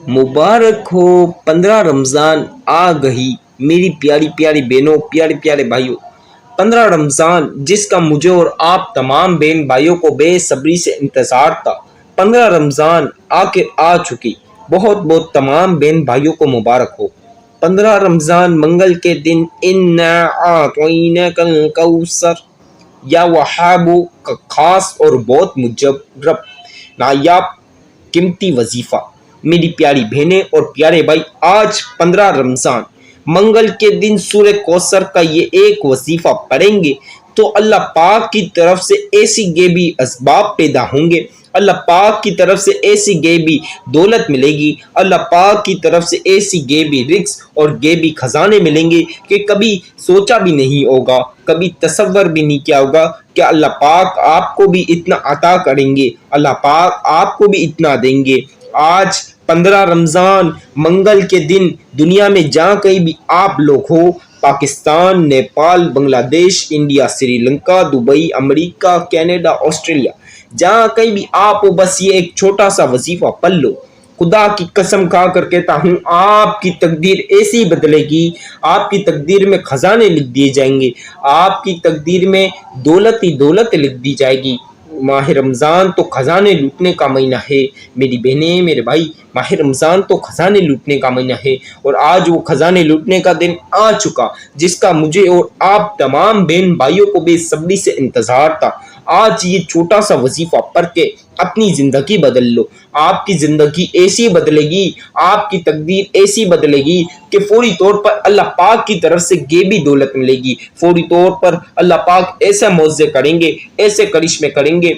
मुबारक हो 15 रमज़ान आ गई मेरी प्यारी प्यारी बहनों, प्यारे प्यारे भाइयों। 15 रमज़ान जिसका मुझे और आप तमाम बहन भाइयों को बेसब्री से इंतज़ार था। 15 रमज़ान आखिर आ चुकी। बहुत बहुत तमाम बहन भाइयों को मुबारक हो। 15 रमज़ान मंगल के दिन इन्ना आतैनाकल कौसर या वहाबू का खास और बहुत मुजरब नायाब कीमती वजीफा। मेरी प्यारी बहनें और प्यारे भाई, आज 15 रमज़ान मंगल के दिन सूरह कौसर का ये एक वजीफा पढ़ेंगे तो अल्लाह पाक की तरफ से ऐसी गैबी असबाब पैदा होंगे, अल्लाह पाक की तरफ से ऐसी गैबी दौलत मिलेगी, अल्लाह पाक की तरफ से ऐसी गैबी रिज़्क़ और गैबी खजाने मिलेंगे कि कभी सोचा भी नहीं होगा, कभी तसव्वुर भी नहीं किया होगा कि अल्लाह पाक आपको भी इतना अता करेंगे, अल्लाह पाक आपको भी इतना देंगे। आज 15 रमज़ान मंगल के दिन दुनिया में जहाँ कहीं भी आप लोग हो, Pakistan, Nepal, Bangladesh, India, Sri Lanka, Dubai, America, Canada, Australia, जहाँ कहीं भी आप हो, बस ये एक छोटा सा वजीफा पढ़ लो। खुदा की कसम खा कर कहता हूँ, आपकी तकदीर ऐसी बदलेगी, आपकी तकदीर में खजाने लिख दिए जाएंगे, आपकी तकदीर में दौलत ही दौलत लिख दी जाएगी। माह रमज़ान तो खजाने लूटने का महीना है मेरी बहनें, मेरे भाई। माह रमज़ान तो खजाने लूटने का महीना है और आज वो खजाने लूटने का दिन आ चुका जिसका मुझे और आप तमाम बहन भाइयों को बेसब्री से इंतज़ार था। आज ये छोटा सा वजीफा पढ़ के अपनी ज़िंदगी बदल लो। आपकी ज़िंदगी ऐसी बदलेगी, आपकी तकदीर ऐसी बदलेगी कि फौरी तौर पर अल्लाह पाक की तरफ से गैबी दौलत मिलेगी। फौरी तौर पर अल्लाह पाक ऐसे मौज़े करेंगे, ऐसे करिश्मे करेंगे,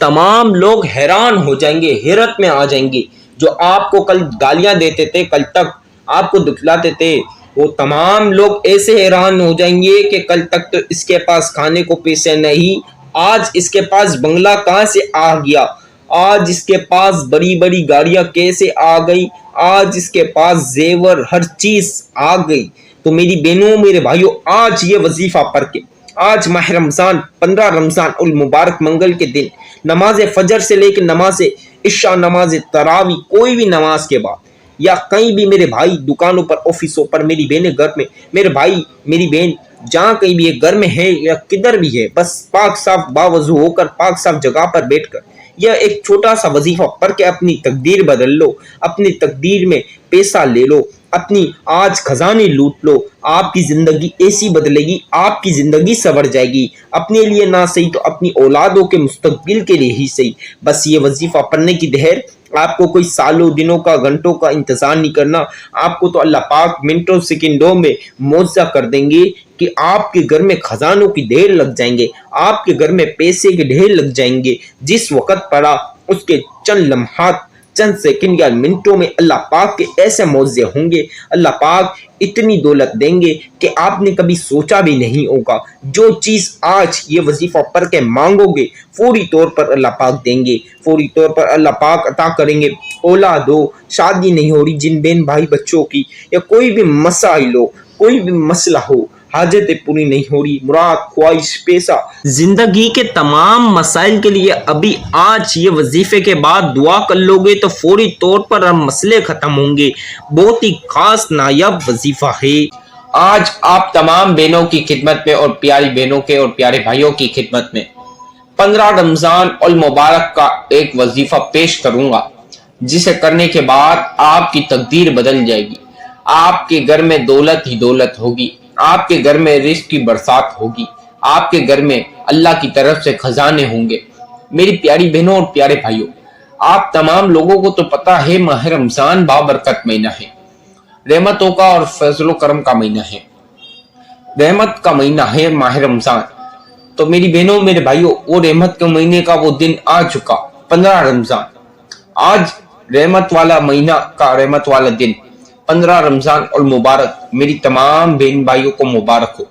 तमाम लोग हैरान हो जाएंगे, हैरत में आ जाएंगे। जो आपको कल गालियां देते थे, कल तक आपको दुखलाते थे, वो तमाम लोग ऐसे हैरान हो जाएंगे कि कल तक तो इसके पास खाने को पैसे नहीं, आज इसके पास बंगला कहाँ से आ गया, आज इसके पास बड़ी बड़ी गाड़ियां कैसे आ गई, आज इसके पास जेवर हर चीज आ गई। तो मेरी बहनों, मेरे भाइयों, आज ये वजीफा पढ़ के, आज माह रमज़ान 15 रमज़ान उल मुबारक मंगल के दिन नमाज फजर से लेकर नमाज इशा, नमाज तरावी, कोई भी नमाज के बाद या कहीं भी मेरे भाई दुकानों पर, ऑफिसों पर, मेरी बहनें घर में, मेरे भाई मेरी बहन जहाँ कहीं भी है, घर में है या किधर भी है, बस पाक साफ बावजू होकर पाक साफ जगह पर बैठकर यह एक छोटा सा वजीफा पढ़ के अपनी तकदीर बदल लो, अपनी तकदीर में पैसा ले लो, अपनी आज खजाने लूट लो। आपकी जिंदगी ऐसी बदलेगी, आपकी जिंदगी संवर जाएगी, अपने लिए ना सही तो अपनी औलादों के मुस्तकबिल के लिए ही सही। बस ये वजीफा पढ़ने की देर, आपको कोई सालों दिनों का घंटों का इंतजार नहीं करना, आपको तो अल्लाह पाक मिनटों सेकंडों में मौजा कर देंगे कि आपके घर में खजानों की ढेर लग जाएंगे, आपके घर में पैसे के ढेर लग जाएंगे। जिस वक्त पड़ा उसके चंद लम्हात, चंद सेकंड या मिनटों में अल्लाह पाक के ऐसे मौजे होंगे, अल्लाह पाक इतनी दौलत देंगे कि आपने कभी सोचा भी नहीं होगा। जो चीज़ आज ये वजीफा पढ़ के मांगोगे फौरी तौर पर अल्लाह पाक देंगे, फौरी तौर पर अल्लाह पाक अता करेंगे। औलाद हो, शादी नहीं हो रही जिन बहन भाई बच्चों की, या कोई भी मसाइल हो, कोई भी मसला हो, हाजतें पूरी नहीं हो रही, मुराद, ख्वाहिश, पैसा, जिंदगी के तमाम मसाइल के लिए अभी आज ये वजीफे के बाद दुआ कर लोगे तो फौरी तौर पर हम मसले खत्म होंगे। बहुत ही खास नायाब वजीफा है। आज आप तमाम बहनों की खिदमत में और प्यारी बहनों के और प्यारे भाइयों की खिदमत में 15 रमज़ान उल मुबारक का एक वजीफा पेश करूंगा, जिसे करने के बाद आपकी तकदीर बदल जाएगी। आपके घर में दौलत ही दौलत होगी, आपके घर में रिज़्क़ की बरसात होगी, आपके घर में अल्लाह की तरफ से खजाने होंगे। मेरी प्यारी बहनों और प्यारे भाइयों, आप तमाम लोगों को तो पता है माह रमज़ान बाबरकत महीना है, रहमतों का और फजलो करम का महीना है, रहमत का महीना है माह रमज़ान। तो मेरी बहनों, मेरे भाइयों, वो रहमत के महीने का वो दिन आ चुका, 15 रमज़ान। आज रहमत वाला महीना का रहमत वाला दिन 15 रमज़ान और मुबारक मेरी तमाम बहन भाइयों को मुबारक हो।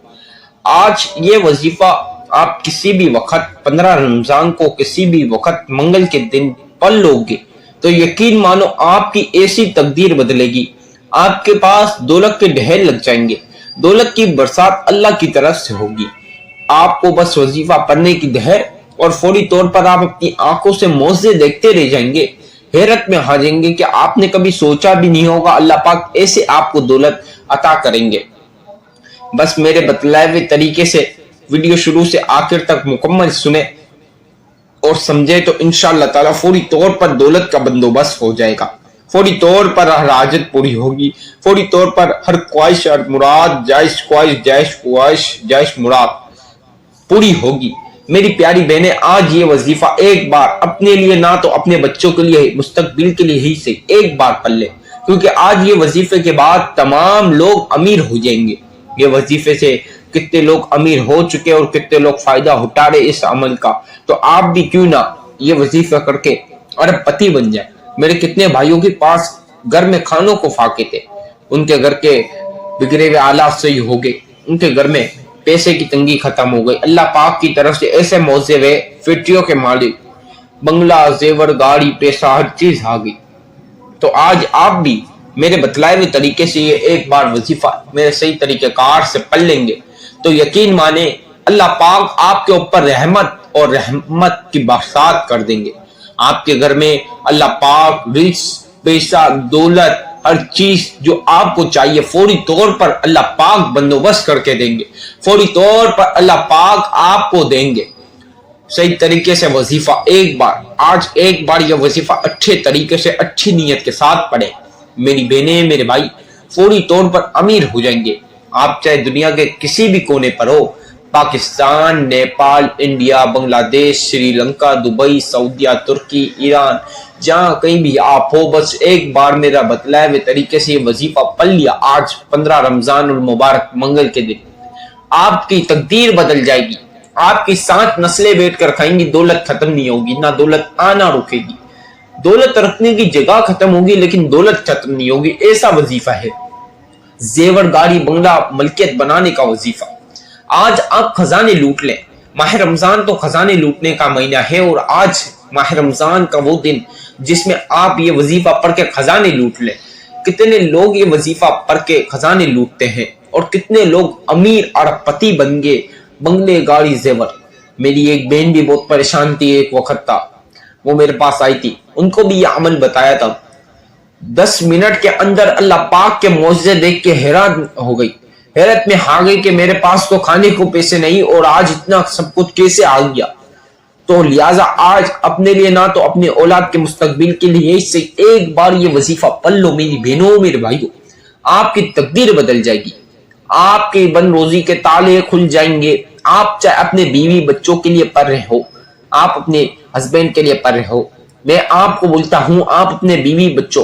आज ये वजीफा आप किसी भी वक्त 15 रमज़ान को किसी भी वक्त मंगल के दिन पढ़ लोगे तो यकीन मानो आपकी ऐसी तकदीर बदलेगी, आपके पास दौलत के ढेर लग जाएंगे, दौलत की बरसात अल्लाह की तरफ से होगी। आपको बस वजीफा पढ़ने की देर और फौरी तौर पर आप अपनी आंखों से मौजे देखते रह जाएंगे حیرت میں آ جائیں گے کہ آپ نے کبھی سوچا بھی نہیں ہوگا اللہ پاک ایسے آپ کو دولت عطا کریں گے۔ بس میرے بتلائے ہوئے طریقے سے ویڈیو شروع سے آخر تک مکمل سنیں اور سمجھے تو انشاءاللہ تعالی فوری طور پر دولت کا بندوبست ہو جائے گا، فوری طور پر ہر حاجت پوری ہوگی، فوری طور پر ہر خواہش، ہر مراد، جائز خواہش، جائز مراد پوری ہوگی۔ میری پیاری بہنیں، آج یہ وظیفہ ایک بار اپنے لیے نہ تو اپنے بچوں کے لیے، مستقبل کے لیے ہی سے ایک بار پڑھ لیں، کیونکہ آج یہ وظیفے کے بعد تمام لوگ امیر ہو جائیں گے۔ یہ وظیفے سے کتنے لوگ امیر ہو چکے اور کتنے لوگ فائدہ اٹھا رہے اس عمل کا، تو آپ بھی کیوں نہ یہ وظیفہ کر کے ارب پتی بن جائے۔ میرے کتنے بھائیوں کے پاس گھر میں کھانوں کو فاقے تھے، ان کے گھر کے بگڑے ہوئے آلات صحیح ہو گئے، ان کے گھر میں پیسے کی تنگی ختم ہو گئی۔ اللہ پاک کی طرف سے ایسے موزے ہوئے، فیکٹریوں کے مالک، بنگلہ، زیور، گاڑی، پیسہ، ہر چیز آ گئی۔ تو آج آپ بھی میرے بتلائے ہوئے طریقے سے یہ ایک بار وظیفہ میرے صحیح طریقہ کار سے پڑھ لیں گے تو یقین مانے اللہ پاک آپ کے اوپر رحمت کی برسات کر دیں گے۔ آپ کے گھر میں اللہ پاک رزق، پیسہ، دولت، ہر چیز جو آپ کو چاہیے فوری طور پر اللہ پاک بندوبست کر کے دیں گے، فوری طور پر اللہ پاک آپ کو دیں گے۔ صحیح طریقے سے وظیفہ آج ایک بار یہ وظیفہ اچھے طریقے سے اچھی نیت کے ساتھ پڑھیں۔ میری بہنیں، میرے بھائی فوری طور پر امیر ہو جائیں گے۔ آپ چاہے دنیا کے کسی بھی کونے پر ہو، پاکستان، نیپال، انڈیا، بنگلہ دیش، سری لنکا، دبئی، سعودیہ، ترکی، ایران، جہاں کہیں بھی آپ ہو، بس ایک بار میرا بتلائے ہوئے طریقے سے یہ وظیفہ پڑھ لیا آج 15 رمضان المبارک منگل کے دن، آپ کی تقدیر بدل جائے گی۔ آپ کی 7 نسلیں بیٹھ کر کھائیں گی، دولت ختم نہیں ہوگی، نہ دولت آنا رکے گی۔ دولت رکھنے کی جگہ ختم ہوگی لیکن دولت ختم نہیں ہوگی، ایسا وظیفہ ہے۔ زیور، گاڑی، بنگلہ، ملکیت بنانے کا وظیفہ۔ آج آپ خزانے لوٹ لیں۔ ماہ رمضان تو خزانے لوٹنے کا مہینہ ہے، اور آج ماہ رمضان کا وہ دن جس میں آپ یہ وظیفہ پڑھ کے خزانے لوٹ لیں۔ کتنے لوگ یہ وظیفہ پڑھ کے خزانے لوٹتے ہیں اور کتنے لوگ امیر ارب پتی بن گئے، بنگلے، گاڑی، زیور۔ میری ایک بہن بھی بہت پریشان تھی، ایک وقت تھا وہ میرے پاس آئی تھی، ان کو بھی یہ عمل بتایا تھا۔ 10 منٹ کے اندر اللہ پاک کے معجزے دیکھ کے حیران ہو گئی، حیرت میں آ گئی کہ میرے پاس تو کھانے کو پیسے نہیں اور آج اتنا سب کچھ کیسے آ گیا۔ تو لہٰذا آج اپنے لیے نہ تو اپنے اولاد کے مستقبل کے لیے اس سے ایک بار یہ وظیفہ پڑھ لو میری بہنوں، میرے بھائیوں، آپ کی تقدیر بدل جائے گی، آپ کی بن روزی کے تالے کھل جائیں گے۔ آپ چاہے اپنے بیوی بچوں کے لیے پڑھ رہے ہو، آپ اپنے ہسبینڈ کے لیے پڑھ رہے ہو، میں آپ کو بولتا ہوں آپ اپنے بیوی بچوں،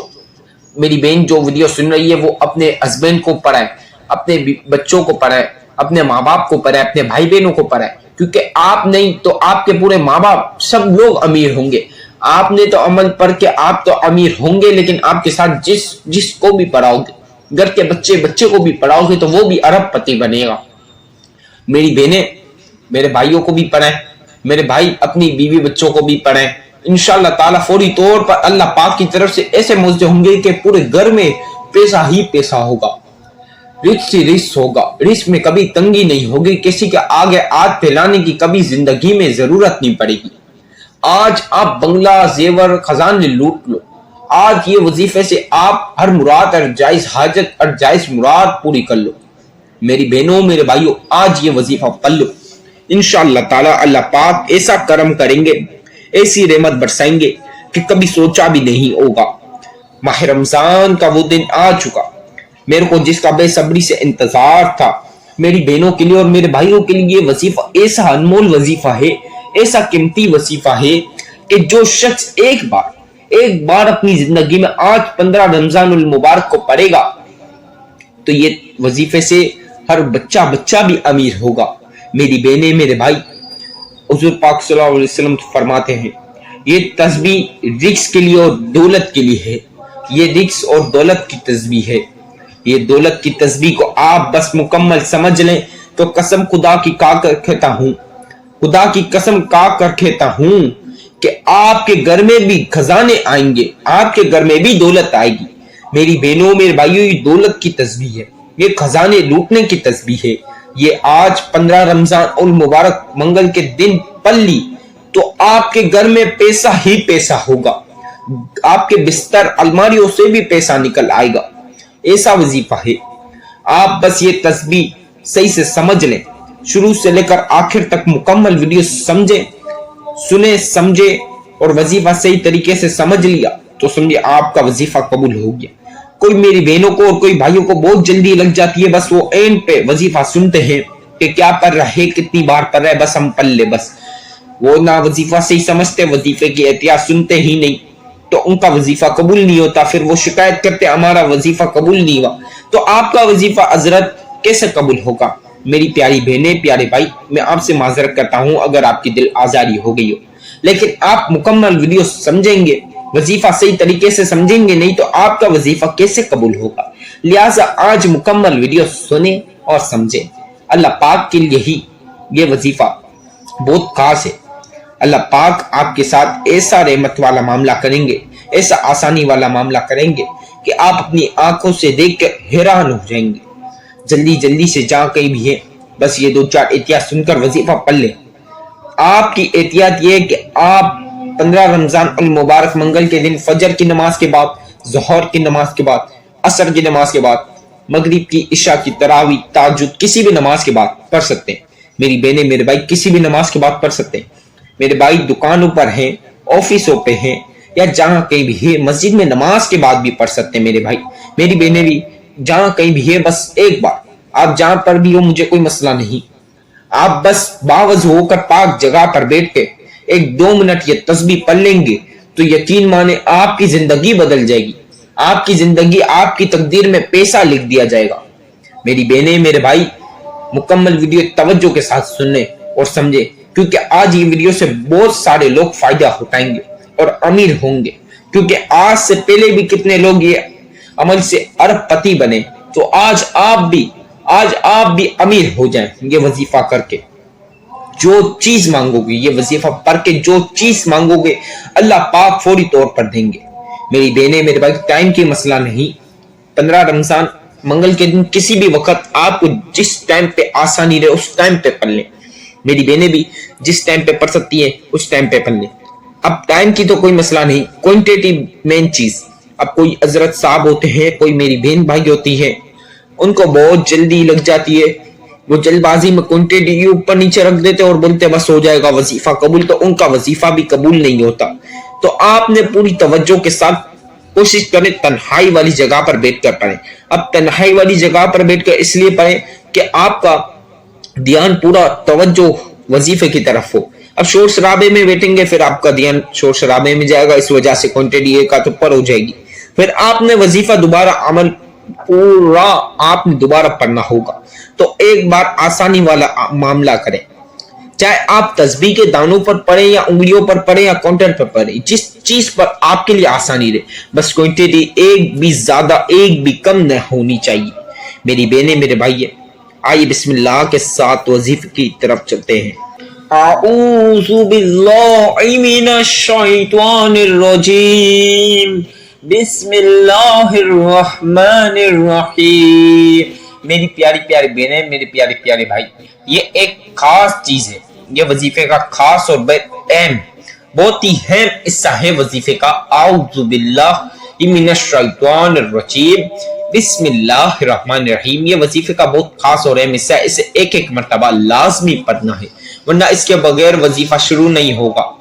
میری بہن جو ویڈیو سن رہی ہے وہ اپنے ہسبینڈ کو پڑھائے، اپنے بچوں کو پڑھائے، اپنے ماں باپ کو پڑھائے، اپنے بھائی بہنوں کو پڑھائے، کیونکہ آپ نہیں تو آپ کے پورے ماں باپ سب لوگ امیر ہوں گے۔ آپ نے تو عمل پڑھ کے آپ تو امیر ہوں گے، لیکن آپ کے ساتھ جس کو بھی پڑھاؤ گے، گھر کے بچے کو بھی پڑھاؤ گے تو وہ بھی ارب پتی بنے گا۔ میری بہنیں میرے بھائیوں کو بھی پڑھائیں، میرے بھائی اپنی بیوی بچوں کو بھی پڑھائیں۔ انشاءاللہ تعالیٰ فوری طور پر اللہ پاک کی طرف سے ایسے معجزے ہوں گے کہ پورے گھر میں پیسہ ہی پیسہ ہوگا، رزق ہی رزق ہوگا، رزق میں کبھی تنگی نہیں ہوگی، کسی کے آگے ہاتھ پھیلانے کی کبھی زندگی میں ضرورت نہیں پڑے گی۔ آج آپ بنگلہ، زیور، خزانے لوٹ لو، آج یہ وظیفے سے آپ ہر مراد اور جائز حاجت اور جائز مراد پوری کر لو۔ میری بہنوں، میرے بھائیوں، آج یہ وظیفہ پڑھ لو، انشاءاللہ تعالی اللہ پاک ایسا کرم کریں گے، ایسی رحمت برسائیں گے کہ کبھی سوچا بھی نہیں ہوگا۔ ماہ رمضان کا وہ دن آ چکا، میرے کو جس کا بے صبری سے انتظار تھا، میری بہنوں کے لیے اور میرے بھائیوں کے لیے یہ وظیفہ ایسا انمول وظیفہ ہے، ایسا قیمتی وظیفہ ہے کہ جو شخص ایک بار اپنی زندگی میں آج 15 رمضان المبارک کو پڑھے گا تو یہ وظیفے سے ہر بچہ بھی امیر ہوگا۔ میری بہنیں، میرے بھائی، حضور پاک صلی اللہ علیہ وسلم فرماتے ہیں یہ تسبیح رزق کے لیے اور دولت کے لیے ہے، یہ رزق اور دولت کی تسبیح ہے۔ یہ دولت کی تسبیح کو آپ بس مکمل سمجھ لیں تو قسم خدا کی خدا کی قسم کر کہتا ہوں کہ آپ کے گھر میں بھی خزانے آئیں گے، آپ کے گھر میں بھی دولت آئے گی۔ میری بہنوں، میرے بھائیوں، یہ دولت کی تسبیح ہے، یہ خزانے لوٹنے کی تسبیح ہے۔ یہ آج 15 رمضان المبارک منگل کے دن پڑھ لی تو آپ کے گھر میں پیسہ ہی پیسہ ہوگا، आपके बिस्तर अलमारियों से भी पैसा निकल आएगा। ऐसा वजीफा है। आप बस ये तस्बीह सही से समझ लें, शुरू से लेकर आखिर तक मुकम्मल वीडियो समझे, सुने, समझे और वजीफा सही तरीके से समझ लिया तो समझे आपका वजीफा कबूल हो गया। कोई मेरी बहनों को और कोई भाइयों को बहुत जल्दी लग जाती है, बस वो एंड पे वजीफा सुनते हैं कि क्या पढ़ रहा है, कितनी बार पढ़ रहा है, बस हम पढ़ ले, बस वो ना वजीफा सही समझते, वजीफे की एहतियात सुनते ही नहीं, तो उनका वजीफा कबूल नहीं होता। फिर वो शिकायत करते हमारा वजीफा कबूल नहीं हुआ। तो आपका वजीफा हजरत कैसे कबूल होगा? मेरी प्यारी बहनें, प्यारे भाई, मैं आपसे माजरत करता हूं अगर आपकी दिल आजारी हो गई हो, लेकिन आप मुकम्मल वीडियो समझेंगे, वजीफा सही तरीके से समझेंगे नहीं तो आपका वजीफा कैसे कबूल होगा। लिहाजा आज मुकम्मल वीडियो सुने और समझे। अल्लाह पाक के लिए ही ये वजीफा बहुत खास है। अल्लाह पाक आपके साथ ऐसा रहमत वाला मामला करेंगे, ऐसा आसानी वाला मामला करेंगे कि आप अपनी आंखों से देख कर हैरान हो जाएंगे। जल्दी जल्दी से जहां कहीं भी है, बस ये 2-4 एहतियात सुनकर वजीफा पढ़ ले। आपकी एहतियात ये है कि आप 15 रमजान अल मुबारक मंगल के दिन फजर की नमाज के बाद, ज़ोहर की नमाज के बाद, असर की नमाज के बाद, मगरिब की, इशा की, तरावी, ताजुद किसी भी नमाज के बाद पढ़ सकते हैं। मेरी बहनें, मेरे भाई, किसी भी नमाज के बाद पढ़ सकते हैं। मेरे भाई दुकानों पर हैं, ऑफिसों पे हैं या जहां कहीं भी है, मस्जिद में नमाज के बाद भी पढ़ सकते हैं। मेरे भाई, मेरी बहनें भी जहां कहीं भी है, बस एक बार आप जहां पर भी हो, मुझे कोई मसला नहीं, आप बस बावजू होकर पाक जगह पर बैठ के 1-2 मिनट ये तस्बीह पढ़ लेंगे तो यकीन माने आपकी जिंदगी बदल जाएगी। आपकी जिंदगी, आपकी तकदीर में पैसा लिख दिया जाएगा। मेरी बहनें, मेरे भाई, मुकम्मल वीडियो तवज्जो के साथ सुनने और समझे, क्योंकि आज ये वीडियो से बहुत सारे लोग फायदा उठाएंगे और अमीर होंगे। क्योंकि आज से पहले भी कितने लोग ये अमल से अरबपति बने, तो आज आप भी अमीर हो जाएं ये वजीफा करके। जो चीज मांगोगे, ये वजीफा पढ़ के जो चीज मांगोगे, अल्लाह पाक फौरी तौर पर देंगे। मेरी बहनें, मेरे भाई, टाइम की मसला नहीं। 15 रमजान मंगल के दिन किसी भी वक्त आपको जिस टाइम पे आसानी रहे उस टाइम पे पढ़ लें। मेरी बहनें भी जिस टाइम पे पढ़ सकती है उस टाइम पे पढ़ लें। अब टाइम की तो कोई मसला नहीं, क्वांटिटी मेन चीज। अब कोई हजरत साहब होते हैं, कोई मेरी बहन भाई होती है, उनको बहुत जल्दी लग जाती है, वो जल्दबाजी में क्वांटिटी ऊपर नीचे रख देते और बोलते बस हो जाएगा वजीफा कबूल, तो उनका वजीफा भी कबूल नहीं होता। तो आपने पूरी तवज्जो के साथ कोशिश करें तन्हाई वाली जगह पर बैठकर पढ़ें। अब तन्हाई वाली जगह पर बैठकर इसलिए पढ़ें कि आपका ध्यान पूरा तवज्जो वजीफे की तरफ हो। अब शोर शराबे में बैठेंगे, फिर आपका ध्यान शोर शराबे में जाएगा, इस वजह से क्वांटिटी एक तो ऊपर हो जाएगी। फिर आपने वजीफा दोबारा अमल पूरा आपने दोबारा पढ़ना होगा। तो एक बार आसानी वाला मामला करें, चाहे आप तस्बीह के दानों पर पढ़ें या उंगलियों पर पढ़ें या काउंटर पर पढ़ें, जिस चीज पर आपके लिए आसानी रहे, बस क्वांटिटी एक भी ज्यादा एक भी कम न होनी चाहिए। मेरी बहनें, मेरे भाई, आइए बिस्मिल्लाह के साथ वजीफे की तरफ चलते हैं। आऊज़ु बिल्लाहि मिनश शैतानिर रजीम, बिस्मिल्लाहिर रहमानिर रहीम। मेरी प्यारी प्यारी बहनें, मेरे प्यारे प्यारे भाई, ये एक खास चीज है। ये वजीफे का खास और अहम, बहुत ही अहम हिस्सा है वजीफे का। आऊज़ु बिल्लाहि मिनश शैतानिर रजीम, बिस्मिल्लाहिर रहमानिर रहीम। ये वजीफे का बहुत खास और अहम हिस्सा है। इसे एक एक मर्तबा लाजमी पढ़ना है, वरना इसके बगैर वजीफा शुरू नहीं होगा।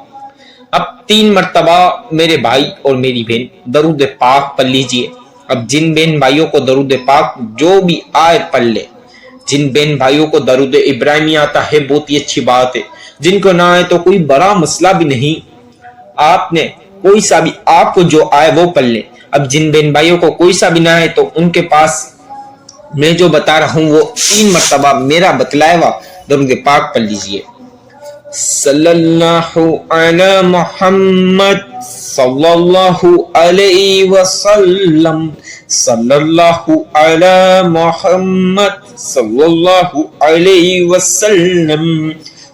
अब 3 मर्तबा मेरे भाई और मेरी बहन दरूद पाक पढ़ लीजिए। अब जिन बहन भाइयों को दरूद पाक जो भी आए पढ़ ले। जिन बहन भाइयों को दरूद इब्राहिमी आता है बहुत ही अच्छी बात है, जिनको ना आए तो कोई बड़ा मसला भी नहीं, आपने कोई सा भी आपको जो आए वो पढ़ ले। अब जिन बहन भाइयों को कोई सा भी ना आए तो उनके पास मैं जो बता रहा हूं वो 3 मर्तबा मेरा बतलाया हुआ दरूद पाक पढ़ लीजिए। सल्लल्लाहु अला मुहम्मद सल्लल्लाहु अलैहि वसल्लम, सल्लल्लाहु अला मुहम्मद सल्लल्लाहु अलैहि वसल्लम,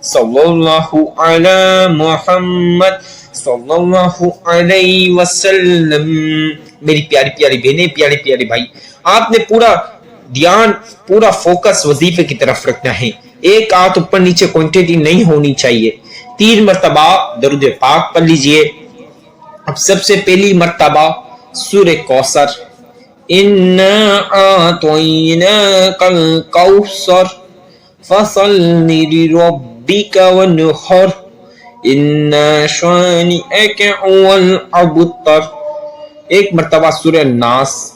सल्लल्लाहु अला मुहम्मद सल्लल्लाहु अलैहि वसल्लम। मेरी प्यारी प्यारी बहनें, प्यारे प्यारे भाई, आपने पूरा ध्यान, पूरा फोकस वजीफे की तरफ रखना है। एक आंख ऊपर नीचे क्वांटिटी नहीं होनी चाहिए। 3 मर्तबा दरूद पाक पढ़ लीजिए। اب سب سے پہلی مرتبہ سورہ کوثر، اِنَّا أَعْطَيْنَاكَ الْكَوْثَرَ فَصَلِّ لِرَبِّكَ وَانْحَرْ إِنَّ شَانِئَكَ هُوَ الْأَبْتَرُ۔ ایک مرتبہ سورہ ناس،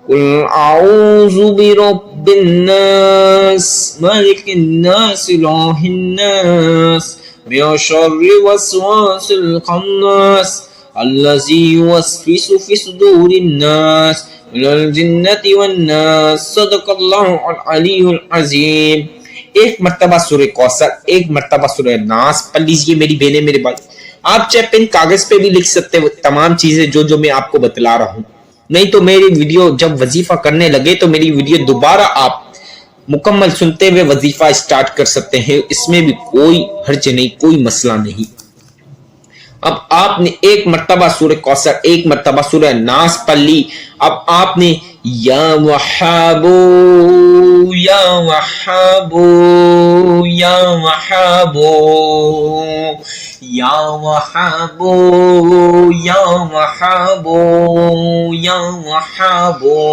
قُلْ أَعُوذُ بِرَبِّ النَّاسِ مَلِكِ النَّاسِ إِلَٰهِ النَّاسِ مِن شَرِّ الْوَسْوَاسِ الْخَنَّاسِ الَّذِي يُوَسْوِسُ فِي صُدُورِ النَّاسِ مِنَ الْجِنَّةِ وَالنَّاسِ۔ صدق اللہ العلی العظیم۔ ایک مرتبہ سورہ کوثر، ایک مرتبہ سورہ ناس پڑھ لیجئے میری بہنیں میرے بھائی۔ آپ چاہے پین کاغذ پہ بھی لکھ سکتے ہو تمام چیزیں جو میں آپ کو بتلا رہا ہوں، نہیں تو میری ویڈیو جب وظیفہ کرنے لگے تو میری ویڈیو دوبارہ آپ مکمل سنتے ہوئے وظیفہ سٹارٹ کر سکتے ہیں، اس میں بھی کوئی حرج نہیں، کوئی مسئلہ نہیں۔ اب آپ نے ایک مرتبہ سورہ کوثر، ایک مرتبہ سورہ ناس پڑھ لی، اب آپ نے یا وہابو یا وہابو یا وہابو یا وہابو یا وہابو یا وہابو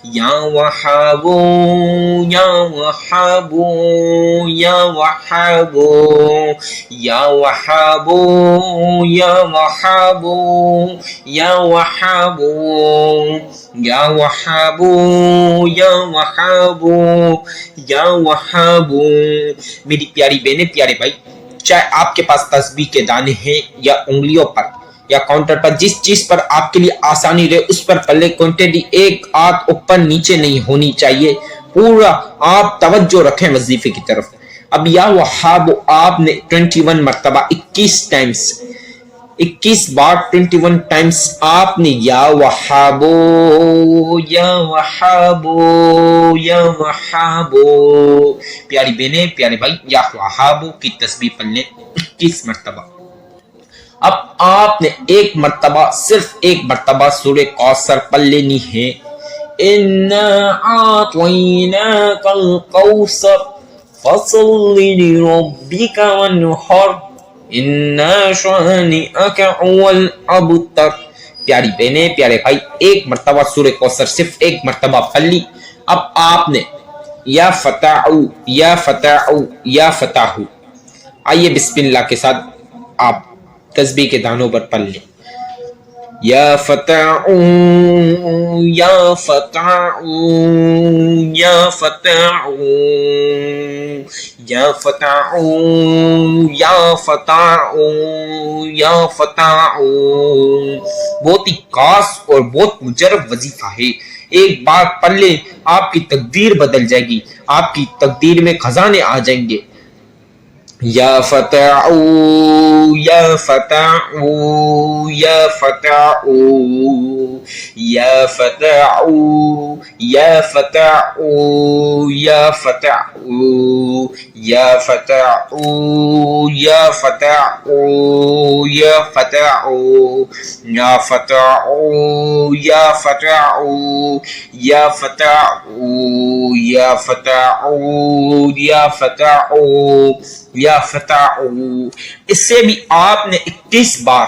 یا وہابو یا وہابو یا وہابو یا وہابو یا وہابو یا وہابو یا وہابو یا وہابو یا وہابو۔ میری پیاری بہنیں پیارے بھائی، چاہے آپ کے پاس تسبیح کے دانے ہیں یا انگلیوں پر یا کاؤنٹر پر، جس چیز پر آپ کے لیے آسانی رہے اس پر پلے کوانٹٹی ایک آدھ اوپر نیچے نہیں ہونی چاہیے، پورا آپ توجہ رکھیں وظیفے کی طرف۔ اب یا وہابو آپ نے 21 مرتبہ 21 بار 21 ٹائمز آپ نے یا وہابو یا وہابو یا وہابو۔ پیاری بہنیں پیارے بھائی، یا وہابو کی تسبیح پڑھ لیں 21 مرتبہ۔ اب آپ نے ایک مرتبہ، صرف ایک مرتبہ سورہ کوثر پڑھ لینی ہے، اِنَّا أَعْطَيْنَاكَ الْكَوْثَرَ فَصَلِّ لِرَبِّكَ وَانْحَرْ إِنَّ شَانِئَكَ هُوَ الْأَبْتَرُ۔ پیاری بہنیں پیارے بھائی، ایک مرتبہ سورہ کوثر صرف ایک مرتبہ پڑھ لی، اب آپ نے یا فتحو یا فتحو یا فتحو، آئیے بسم اللہ کے ساتھ آپ تسبیح کے دانوں پر پڑھ لیں، یا فتحو یا فتحو یا فتحو یا فتحو یا فتحو یا فتحو۔ بہت ہی خاص اور بہت مجرب وظیفہ ہے، ایک بار پڑھ لیں آپ کی تقدیر بدل جائے گی، آپ کی تقدیر میں خزانے آ جائیں گے۔ یا فتحو یا فتحو یا فتحو یا فتحو یا فتحو یا فتحو یا فتحو یا فتحو یا فتحو یا فتحو یا فتحو یا فتحو یا فتحو یا فتحو یا فتحو۔ اس سے بھی آپ نے 21 بار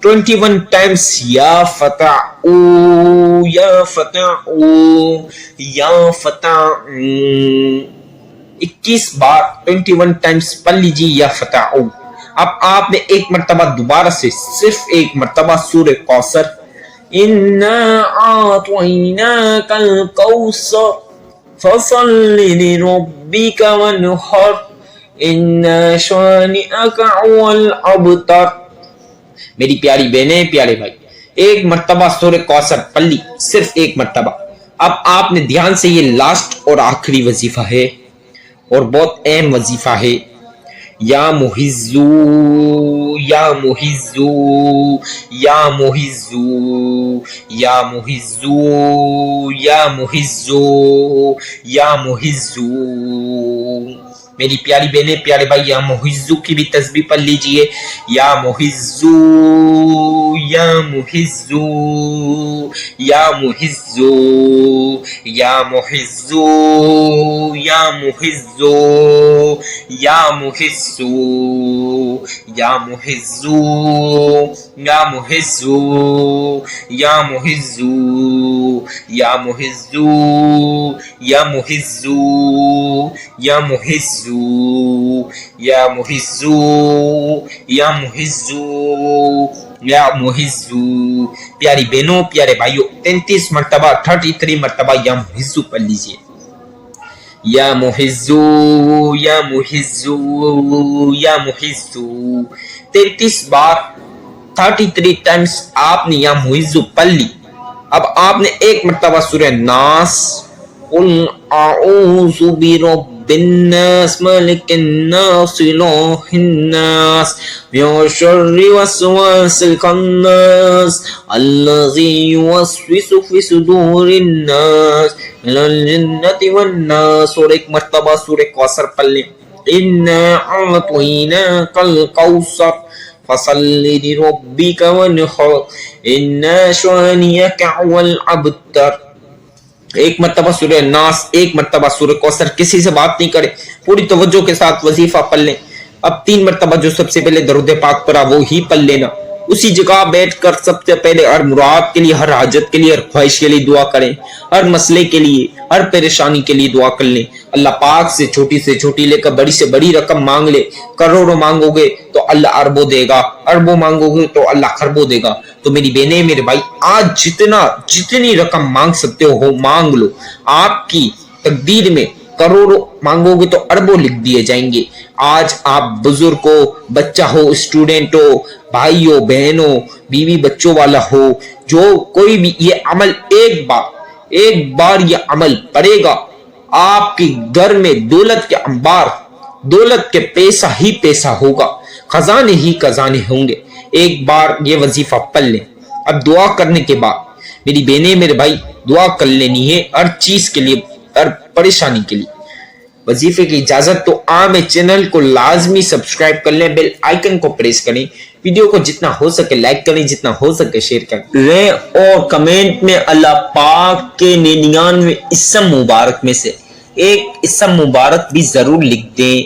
21 ٹائمز یا فتحو یا فتحو یا فتحو 21 بار 21 ٹائمز پڑھ لیجیے یا فتحو۔ اب آپ نے ایک مرتبہ دوبارہ سے صرف ایک مرتبہ سورہ کوثر، اِنَّا أَعْطَيْنَاكَ الْكَوْثَرَ فَصَلِّ لِرَبِّكَ وَانْحَرْ إِنَّ شَانِئَكَ هُوَ الْأَبْتَرُ۔ میری پیاری بہنیں پیارے بھائی، ایک مرتبہ سورہ کوثر پڑھ لی، صرف ایک مرتبہ۔ اب آپ نے دھیان سے، یہ لاسٹ اور آخری وظیفہ ہے اور بہت اہم وظیفہ ہے، یا محزو یا محزو یا محزو یا محزو یا محزو یا محزو میری پیاری بہنیں پیارے بھائی یا محزو کی بھی تسبیح پڑھ لیجئے. یا محزو یا محزو یا محزو یا محزو یا محزو یا محزو یا محزو یا محزو یا محزو یا محزو یا محزو یا محزو یا محزو یا محزو یا محزو. پیاری بہنوں پیارے بھائیوں 33 مرتبہ 33 مرتبہ یا محزو پڑھ لیجئے. یا محزو یا محزو یا محزو 33 بار 33 ٹائمز آپ نے یا محزو پڑھ لی. اب آپ نے ایک مرتبہ سورہ ناس قل اعوذ برب الناس ملک الناس الہ الناس من شر وسواس الخناس الذی یوسوس فی صدور الناس من الجنۃ والناس اور ایک مرتبہ سورہ کوثر پڑھ لیں. انا اعطیناک الکوثر فصل لربک وانحر ان شانئک هو الابتر. ایک مرتبہ سورہ ناس ایک مرتبہ سورہ کوثر. کسی سے بات نہیں کرے, پوری توجہ کے ساتھ وظیفہ پڑھ لیں. اب 3 مرتبہ جو سب سے پہلے درود پاک پڑھا وہ ہی پڑھ لینا. اسی جگہ بیٹھ کر سب سے پہلے ہر مراد کے لیے, ہر حاجت کے لیے, ہر خواہش کے لیے دعا کریں. ہر مسئلے کے لیے, ہر پریشانی کے لیے دعا کر لیں. اللہ پاک سے چھوٹی لے کر بڑی سے بڑی رقم مانگ لے. کروڑوں مانگو گے تو اللہ اربوں دے گا, اربوں مانگو گے تو اللہ خربوں دے گا. تو میری بہنیں میرے بھائی آج جتنی رقم مانگ سکتے ہو مانگ لو. آپ کی تقدیر میں کروڑوں مانگو گے تو اربوں لکھ دیے جائیں گے. آج آپ بزرگ ہو, بچہ ہو, اسٹوڈنٹ ہو, بھائی ہو, بہن ہو, بیوی بچوں والا ہو, جو کوئی بھی یہ عمل ایک بار یہ عمل پڑے گا, آپ کے گھر میں دولت کے انبار, دولت کے پیسہ ہی پیسہ ہوگا, خزانے ہی خزانے ہوں گے. ایک بار یہ وظیفہ پڑھ لیں. اب دعا کرنے کے بعد میری بہنیں میرے بھائی دعا کر لینی ہے ہر چیز کے لیے, ہر پریشانی کے لیے. وظیفے کی اجازت تو عام چینل کو لازمی سبسکرائب کر لیں, بیل آئیکن کو پریس کریں, ویڈیو کو جتنا ہو سکے لائک کریں, جتنا ہو سکے شیئر کریں, اور کمنٹ میں اللہ پاک کے 99 اسم مبارک میں سے ایک اسم مبارک بھی ضرور لکھ دیں.